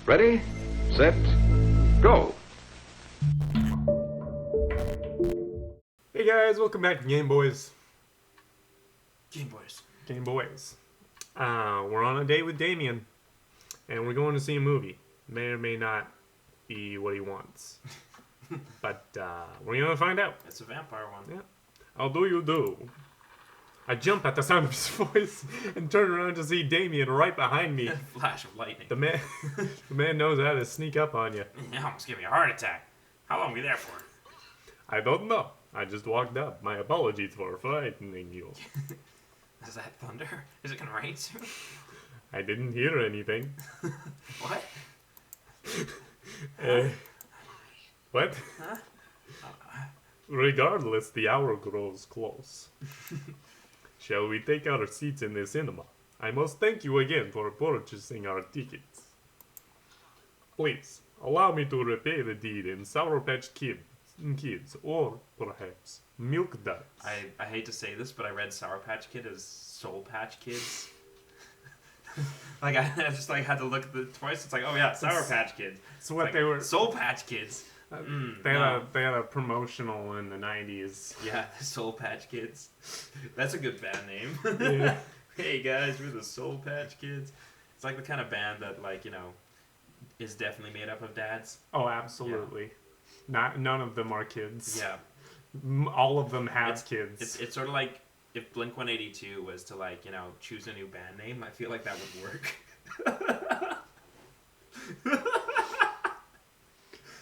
Ready, set, go. Hey guys, welcome back to Game Boys. Game Boys. Game Boys. We're on a date with Damien, and we're going to see a movie. May or may not be what he wants. But we're going to find out. It's a vampire one. Yeah. How do you do? I jump at the sound of his voice and turn around to see Damien right behind me. Flash of lightning. The man knows how to sneak up on you. You almost gave me a heart attack. How long were you there for? I don't know. I just walked up. My apologies for frightening you. Is that thunder? Is it gonna rain soon? I didn't hear anything. What? What? Huh? Regardless, the hour grows close. Shall we take our seats in the cinema? I must thank you again for purchasing our tickets. Please, allow me to repay the deed in Sour Patch Kids, or perhaps Milk Duds. I hate to say this, but I read Sour Patch Kid as Soul Patch Kids. Like I just had to look at the twice. It's like, oh yeah, Sour Patch Kids. It's what like, they were. Soul Patch Kids. They had a promotional in the 90s. Yeah, Soul Patch Kids. That's a good band name. Yeah. Hey guys, we're the Soul Patch Kids. It's like the kind of band that, like, you know, is definitely made up of dads. Oh, absolutely. Yeah. None of them are kids. Yeah. All of them have kids. It's sort of like if Blink-182 was to, like, you know, choose a new band name. I feel like that would work.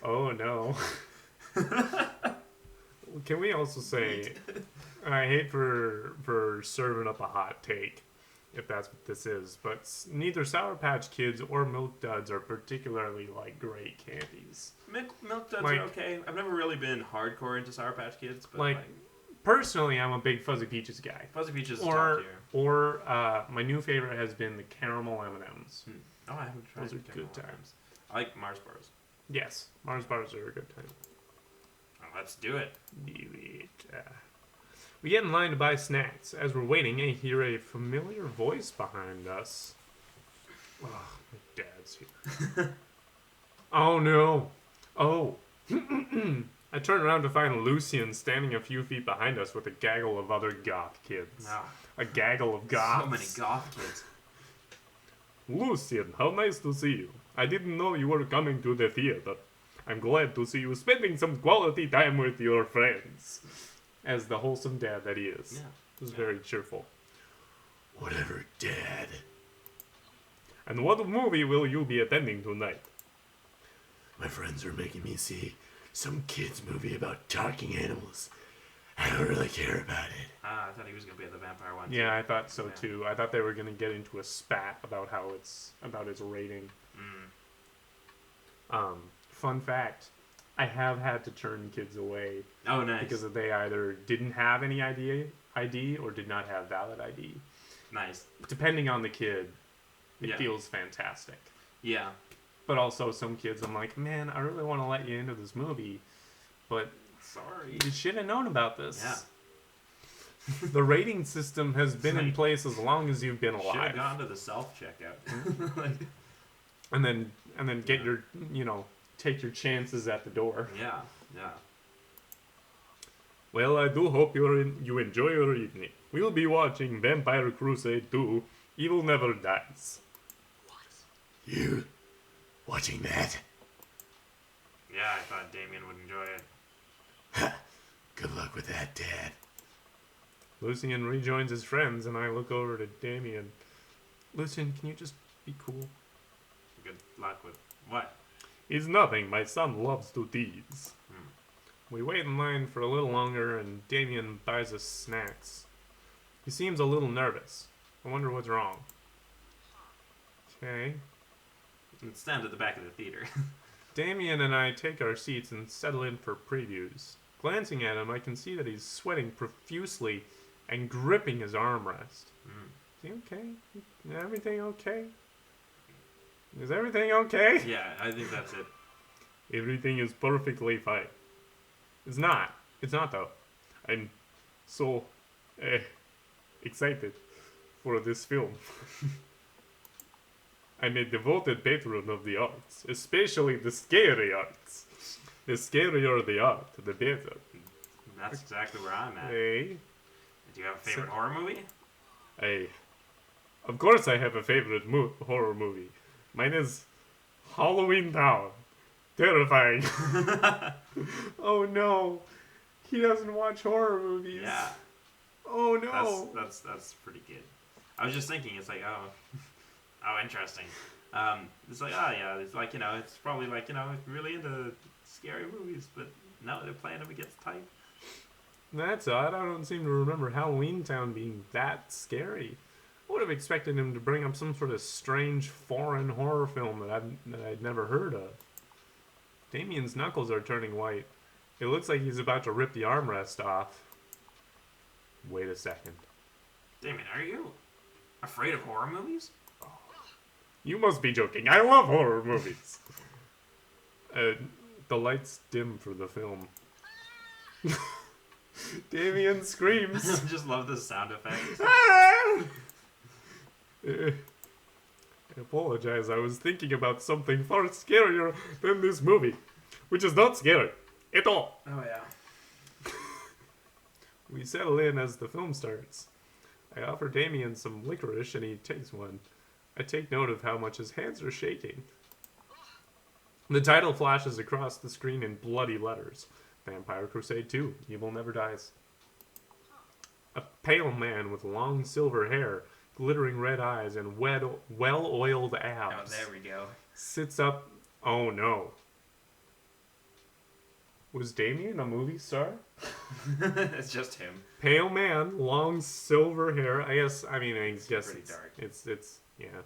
Oh no. Can we also say, I hate for serving up a hot take, if that's what this is, but neither Sour Patch Kids or Milk Duds are particularly, like, great candies. Milk Duds like, are okay. I've never really been hardcore into Sour Patch Kids, but like personally, I'm a big Fuzzy Peaches guy. Fuzzy Peaches is top tier. Or my new favorite has been the caramel M&Ms. Oh, I haven't tried those. Are caramel good M&Ms. times. I like Mars bars. Yes, Mars bars are a good time. Oh, let's do it. We get in line to buy snacks. As we're waiting, I hear a familiar voice behind us. Oh, my dad's here. Oh no. Oh. I turn around to find Lucian standing a few feet behind us with a gaggle of other goth kids. A gaggle of goths. So many goth kids. Lucian, how nice to see you. I didn't know you were coming to the theater. I'm glad to see you spending some quality time with your friends. As the wholesome dad that he is. Yeah. He was very cheerful. Whatever, Dad. And what movie will you be attending tonight? My friends are making me see some kids movie about talking animals. I don't really care about it. I thought he was going to be at the vampire one. Yeah, I thought so too. I thought they were going to get into a spat about how about its rating. Fun fact, I have had to turn kids away. Oh, nice. Because they either didn't have any ID or did not have valid ID. Nice. Depending on the kid, it feels fantastic. Yeah. But also some kids, I'm like, man, I really want to let you into this movie, but sorry, you should have known about this. Yeah. The rating system has been in place as long as you've been alive. Should have gone to the self-checkout. and then get your, take your chances at the door. Yeah, yeah. Well, I do hope you enjoy your evening. We'll be watching Vampire Crusade 2, Evil Never Dies. What? You watching that? Yeah, I thought Damien would enjoy it. Ha! Good luck with that, Dad. Lucian rejoins his friends, and I look over to Damien. Lucian, can you just be cool? Good luck with what? It's nothing. My son loves to tease. We wait in line for a little longer, and Damien buys us snacks. He seems a little nervous. I wonder what's wrong. Okay. Stand at the back of the theater. Damien and I take our seats and settle in for previews. Glancing at him, I can see that he's sweating profusely and gripping his armrest. Is he okay? Is everything okay? Is everything okay? Yeah, I think that's it. Everything is perfectly fine. It's not. It's not, though. I'm so excited for this film. I'm a devoted patron of the arts, especially the scary arts. The scarier the art, the better. That's exactly where I'm at. Hey, Do you have a favorite horror movie? hey. Of course I have a favorite horror movie. Mine is Halloween Town. Terrifying. Oh no. He doesn't watch horror movies. Yeah. Oh no. That's pretty good. I was just thinking, it's like, oh, interesting. It's like, oh yeah, it's like, it's probably like, really into scary movies, but no, they're playing them against type. That's odd. I don't seem to remember Halloween Town being that scary. I would have expected him to bring up some sort of strange foreign horror film that I'd never heard of. Damien's knuckles are turning white. It looks like he's about to rip the armrest off. Wait a second. Damien, are you afraid of horror movies? You must be joking. I love horror movies. The lights dim for the film. Damien screams. I just love the sound effects. I apologize. I was thinking about something far scarier than this movie, which is not scary at all. Oh yeah. We settle in as the film starts. I offer Damien some licorice and he takes one. I take note of how much his hands are shaking. The title flashes across the screen in bloody letters. Vampire Crusade 2, Evil Never Dies. A pale man with long silver hair, glittering red eyes, and well-oiled abs. Oh, there we go. Sits up. Oh no. Was Damien a movie star? It's just him. Pale man, long silver hair. I guess Pretty dark. It's yeah.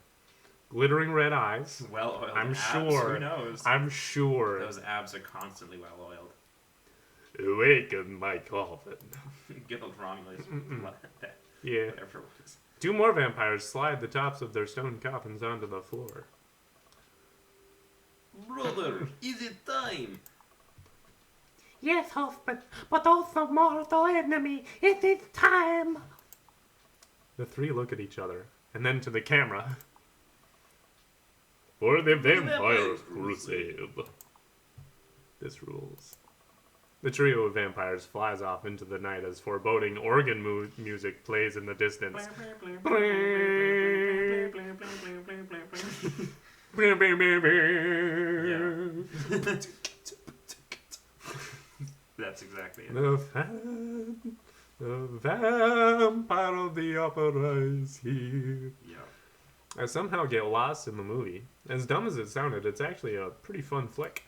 Glittering red eyes. Well-oiled I'm abs. sure. Who knows? I'm sure. Those abs are constantly well-oiled. Awaken my coffin. Good old Romulus. Yeah. Whatever it was. Two more vampires slide the tops of their stone coffins onto the floor. Brother, is it time? Yes, husband, but also mortal enemy. It is time. The three look at each other, and then to the camera. For the Vampire Crusade. This rules. The trio of vampires flies off into the night as foreboding organ music plays in the distance. That's exactly it. The vampire of the opera is here. Yeah. I somehow get lost in the movie. As dumb as it sounded, it's actually a pretty fun flick.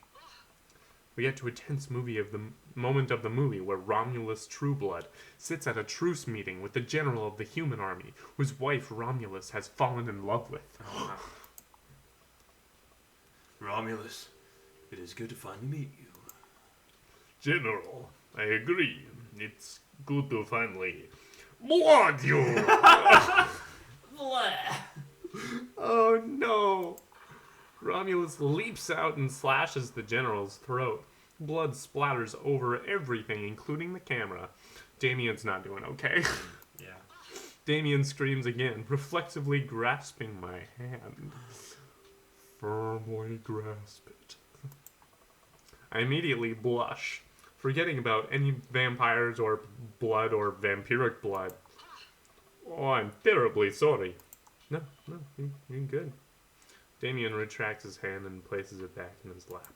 We get to a tense moment of the movie where Romulus Trueblood sits at a truce meeting with the general of the human army, whose wife Romulus has fallen in love with. Oh, Romulus, it is good to finally meet you. General, I agree. It's good to finally blood you. Oh no! Romulus leaps out and slashes the general's throat. Blood splatters over everything, including the camera. Damien's not doing okay. Yeah. Damien screams again, reflexively grasping my hand. Firmly grasp it. I immediately blush, forgetting about any vampires or blood or vampiric blood. Oh, I'm terribly sorry. No, you're good. Damien retracts his hand and places it back in his lap.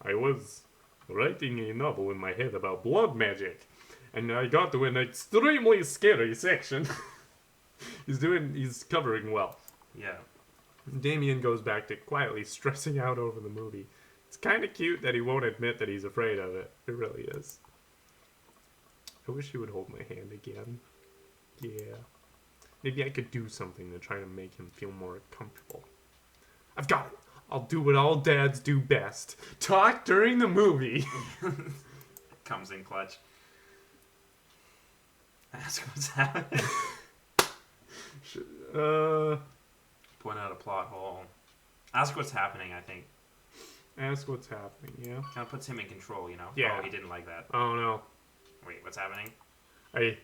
I was writing a novel in my head about blood magic, and I got to an extremely scary section. He's covering well. Yeah. Damien goes back to quietly stressing out over the movie. It's kind of cute that he won't admit that he's afraid of it. It really is. I wish he would hold my hand again. Yeah. Maybe I could do something to try to make him feel more comfortable. I've got it. I'll do what all dads do best. Talk during the movie. Comes in clutch. Ask what's happening. Point out a plot hole. Ask what's happening, I think. Ask what's happening, yeah? Kind of puts him in control, you know? Yeah. Oh, he didn't like that. Oh no. Wait, what's happening? I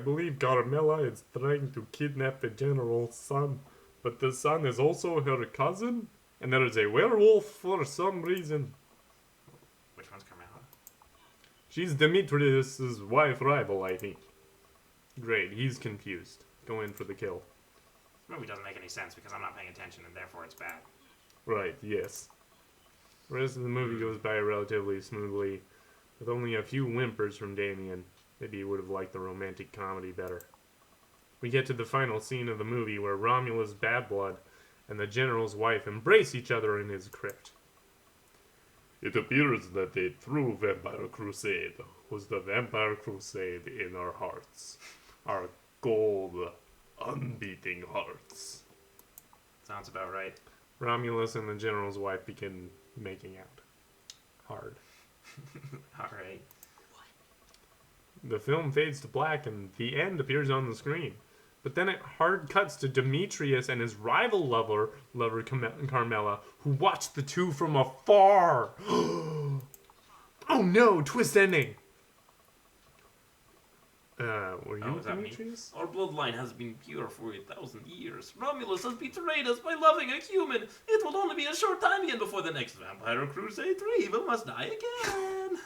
believe Carmela is trying to kidnap the general's son. but the son is also her cousin, and there is a werewolf for some reason. Which one's Carmela? She's Demetrius's wife rival, I think. Great, he's confused. Go in for the kill. This movie doesn't make any sense because I'm not paying attention and therefore it's bad. Right, yes. The rest of the movie goes by relatively smoothly, with only a few whimpers from Damien. Maybe he would have liked the romantic comedy better. We get to the final scene of the movie where Romulus Bad Blood and the General's wife embrace each other in his crypt. It appears that a true vampire crusade was the vampire crusade in our hearts. Our gold, unbeating hearts. Sounds about right. Romulus and the General's wife begin making out. Hard. Alright. The film fades to black and the end appears on the screen. But then it hard cuts to Demetrius and his rival lover Carmela, who watch the two from afar. Oh no, twist ending. Were you was that me? Demetrius? Our bloodline has been pure for 1,000 years. Romulus has betrayed us by loving a human. It will only be a short time again before the next Vampire Crusade 3. We must die again.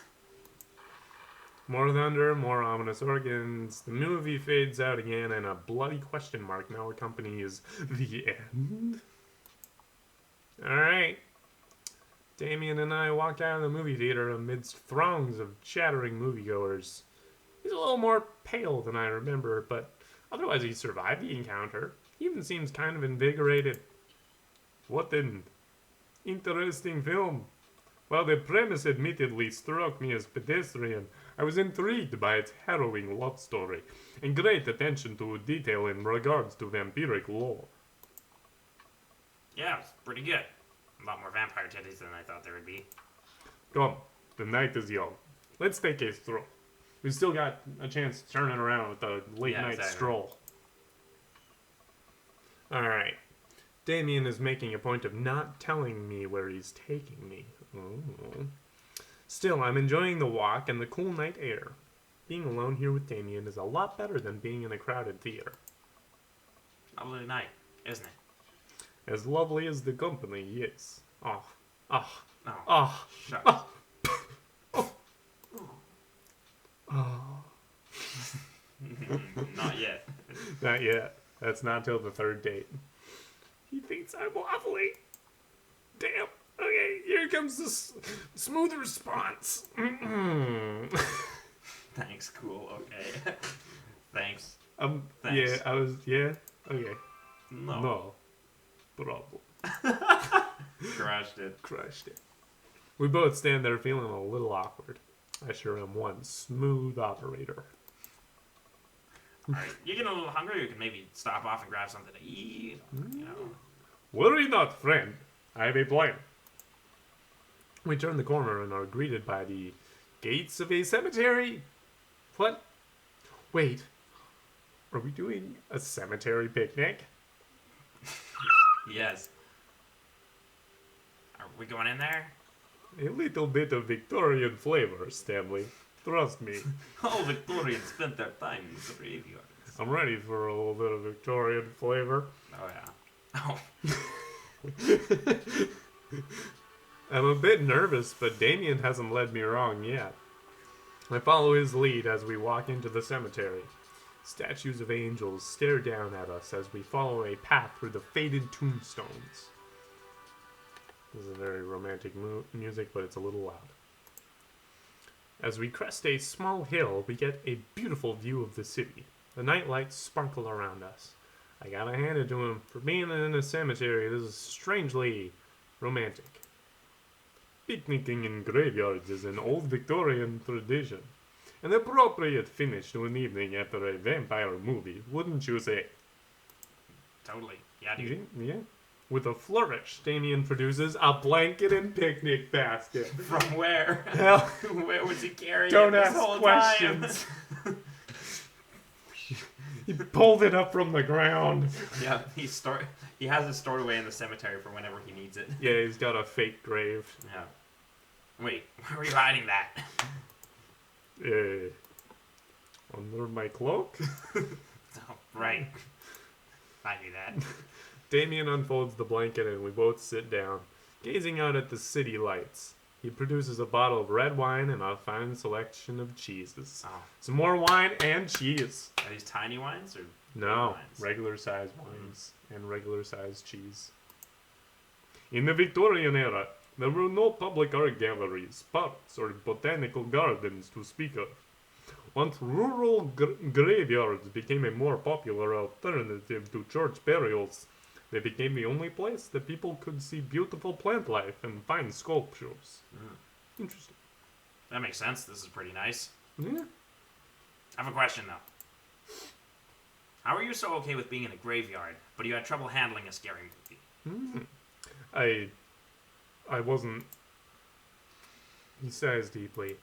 More thunder, more ominous organs. The movie fades out again, and a bloody question mark now accompanies the end. Alright. Damien and I walk out of the movie theater amidst throngs of chattering moviegoers. He's a little more pale than I remember, but otherwise he survived the encounter. He even seems kind of invigorated. What an interesting film. While the premise admittedly struck me as pedestrian, I was intrigued by its harrowing love story and great attention to detail in regards to vampiric lore. Yeah, it's pretty good. A lot more vampire titties than I thought there would be. Come, the night is young. Let's take a stroll. We've still got a chance to turn it around with a late night exactly. stroll. Alright. Damien is making a point of not telling me where he's taking me. Oh. Still, I'm enjoying the walk and the cool night air. Being alone here with Damien is a lot better than being in a crowded theater. Lovely night, isn't it? As lovely as the company, yes. Oh. Oh, Oh. shucks. Oh. Oh. Not yet. Not yet. That's not till the third date. He thinks I'm lovely. Damn. Okay, here comes the smooth response. Thanks, cool, okay. Thanks. Yeah, yeah, okay. No. No. Problem. Crushed it. Crushed it. We both stand there feeling a little awkward. I sure am one smooth operator. Alright, you get a little hungry, you can maybe stop off and grab something to eat, you know. Worry not, friend. I have a plan. We turn the corner and are greeted by the gates of a cemetery. What? Wait. Are we doing a cemetery picnic? Yes. Are we going in there? A little bit of Victorian flavor, Stanley. Trust me. All Victorians spent their time in the graveyards. I'm ready for a little bit of Victorian flavor. Oh, yeah. Oh. I'm a bit nervous, but Damien hasn't led me wrong yet. I follow his lead as we walk into the cemetery. Statues of angels stare down at us as we follow a path through the faded tombstones. This is very romantic music, but it's a little loud. As we crest a small hill, we get a beautiful view of the city. The night lights sparkle around us. I gotta hand it to him. For being in a cemetery, this is strangely romantic. Picnicking in graveyards is an old Victorian tradition. An appropriate finish to an evening after a vampire movie, wouldn't you say? Totally. Yeah, dude. Yeah. With a flourish, Damien produces a blanket and picnic basket. From where? Hell, Where was he carrying don't it this ask whole questions. time? He pulled it up from the ground. Yeah, he has it stored away in the cemetery for whenever he needs it. Yeah, he's got a fake grave. Yeah. Wait, where were you hiding that? Under my cloak? Oh, right. I knew that. Damien unfolds the blanket and we both sit down, gazing out at the city lights. He produces a bottle of red wine and a fine selection of cheeses. Oh. Some more wine and cheese. Are these tiny wines or No, big wines? regular sized wines and regular sized cheese. In the Victorian era, there were no public art galleries, parks, or botanical gardens to speak of. Once rural graveyards became a more popular alternative to church burials, they became the only place that people could see beautiful plant life and fine sculptures. Interesting. That makes sense. This is pretty nice. Yeah. I have a question, though. How are you so okay with being in a graveyard, but you had trouble handling a scary movie? I wasn't. He sighs deeply.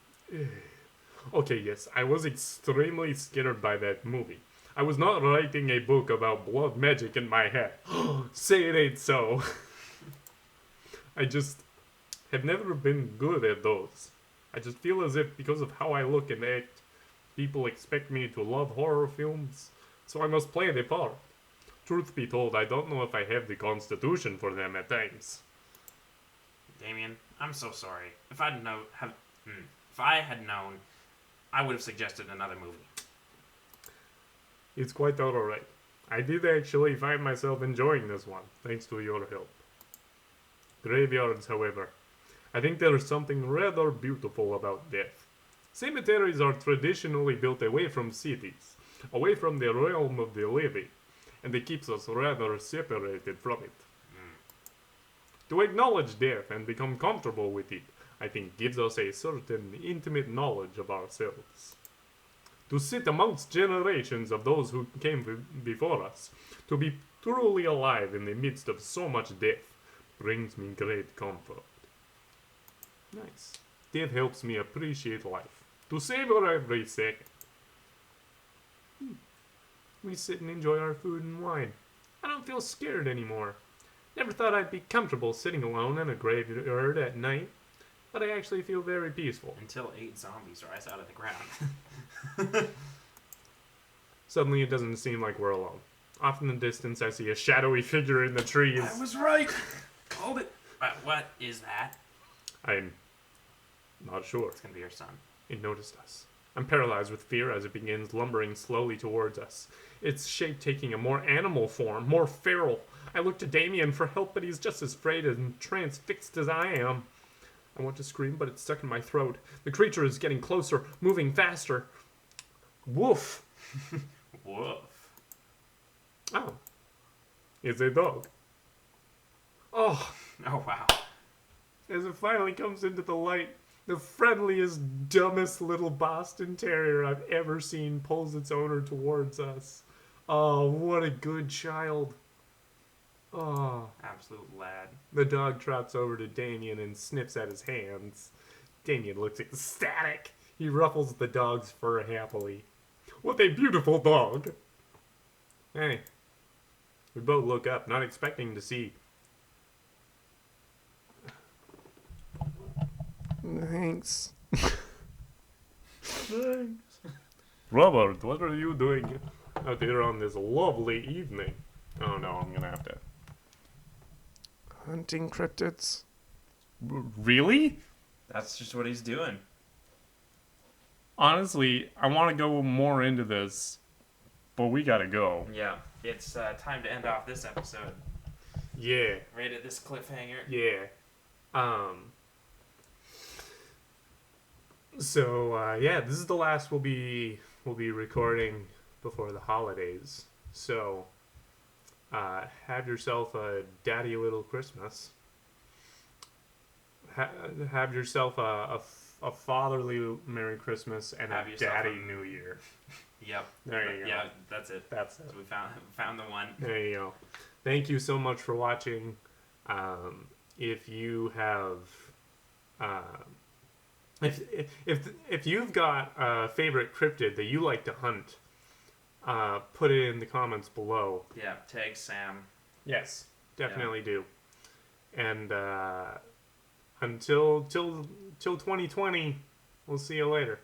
Okay, yes, I was extremely scared by that movie. I was not writing a book about blood magic in my head. Say it ain't so. I just have never been good at those. I just feel as if because of how I look and act, people expect me to love horror films, so I must play the part. Truth be told, I don't know if I have the constitution for them at times. Damien, I'm so sorry. If I had known, I would have suggested another movie. It's quite alright. I did actually find myself enjoying this one, thanks to your help. Graveyards, however. I think there is something rather beautiful about death. Cemeteries are traditionally built away from cities, away from the realm of the living, and it keeps us rather separated from it. To acknowledge death and become comfortable with it, I think gives us a certain intimate knowledge of ourselves. To sit amongst generations of those who came before us, to be truly alive in the midst of so much death, brings me great comfort. Nice. Death helps me appreciate life, to savor every second. We sit and enjoy our food and wine. I don't feel scared anymore. Never thought I'd be comfortable sitting alone in a graveyard at night, but I actually feel very peaceful. Until 8 zombies rise out of the ground. Suddenly it doesn't seem like we're alone. Off in the distance I see a shadowy figure in the trees. I was right! Called it! What is that? I'm not sure. It's gonna be your son. It noticed us. I'm paralyzed with fear as it begins lumbering slowly towards us. Its shape taking a more animal form, more feral. I look to Damien for help, but he's just as afraid and transfixed as I am. I want to scream, but it's stuck in my throat. The creature is getting closer, moving faster. Woof! Woof. Oh. It's a dog. Oh! Oh, wow. As it finally comes into the light, the friendliest, dumbest little Boston Terrier I've ever seen pulls its owner towards us. Oh, what a good child. Oh. Absolute lad. The dog trots over to Damien and sniffs at his hands. Damien looks ecstatic. He ruffles the dog's fur happily. What a beautiful dog! Hey. We both look up, not expecting to see. Thanks. Thanks. Robert, what are you doing out here on this lovely evening? Oh no, I'm gonna have to. Hunting cryptids. Really? That's just what he's doing. Honestly, I want to go more into this, but we gotta go. Yeah. It's time to end off this episode. Yeah. Right at this cliffhanger. Yeah. So yeah, this is the last we'll be recording before the holidays. So have yourself a daddy little Christmas. Have yourself a fatherly Merry Christmas and Have a yourself daddy a- New Year. Yep. There you go. Yeah, that's it. That's it. So we found the one. There you go. Thank you so much for watching. If you have, if you've got a favorite cryptid that you like to hunt, put it in the comments below. Yeah, tag Sam. Yes, definitely do. And until 2020, we'll see you later.